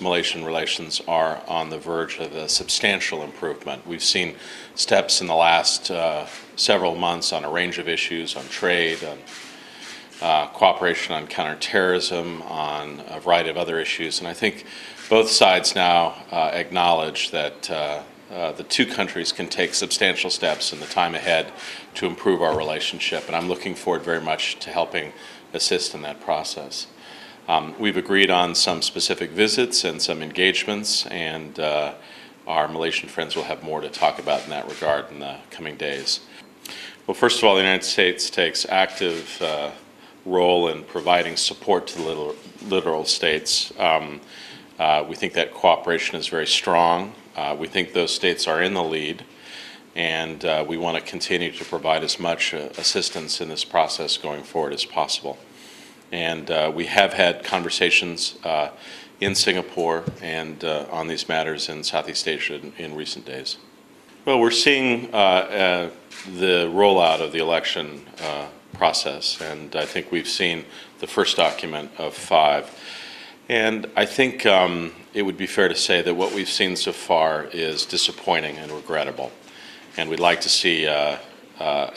Malaysian relations are on the verge of a substantial improvement. We've seen steps in the last several months on a range of issues, on trade, on cooperation on counterterrorism, on a variety of other issues. And I think both sides now acknowledge that the two countries can take substantial steps in the time ahead to improve our relationship. And I'm looking forward very much to helping assist in that process. We've agreed on some specific visits and some engagements, and our Malaysian friends will have more to talk about in that regard in the coming days. Well, first of all, the United States takes active role in providing support to the littoral states. We think that cooperation is very strong. We think those states are in the lead, and we want to continue to provide as much assistance in this process going forward as possible. And we have had conversations in Singapore and on these matters in Southeast Asia in recent days. Well, we're seeing the rollout of the election process, and I think we've seen the first document of 5. And I think it would be fair to say that what we've seen so far is disappointing and regrettable. And we'd like to see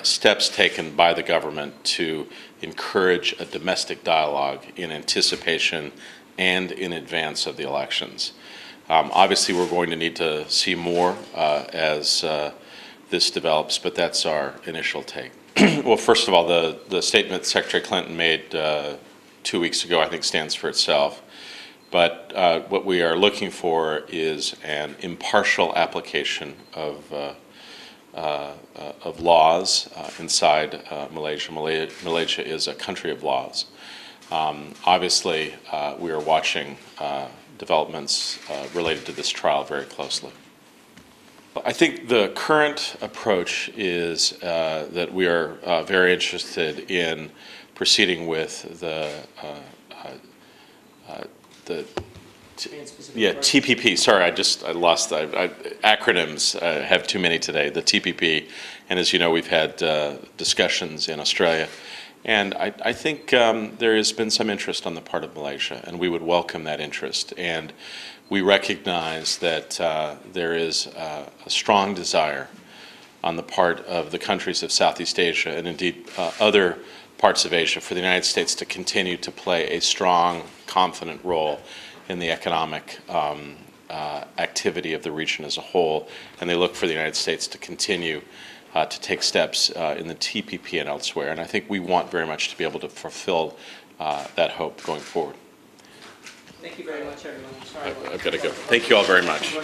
steps taken by the government to encourage a domestic dialogue in anticipation and in advance of the elections. Obviously, we're going to need to see more as this develops, but that's our initial take. Well, first of all, the statement Secretary Clinton made 2 weeks ago, I think, stands for itself. But what we are looking for is an impartial application of laws inside Malaysia. Malaysia is a country of laws. Obviously, we are watching developments related to this trial very closely. I think the current approach is that we are very interested in proceeding with the TPP. Sorry, I lost acronyms. I have too many today. The TPP, and as you know, we've had discussions in Australia, and I think there has been some interest on the part of Malaysia, and we would welcome that interest. And we recognize that there is a strong desire on the part of the countries of Southeast Asia, and indeed other parts of Asia, for the United States to continue to play a strong, confident role in the economic activity of the region as a whole, and they look for the United States to continue to take steps in the TPP and elsewhere. And I think we want very much to be able to fulfill that hope going forward. Thank you very much, everyone. Sorry. I've got to go. Thank you all very much.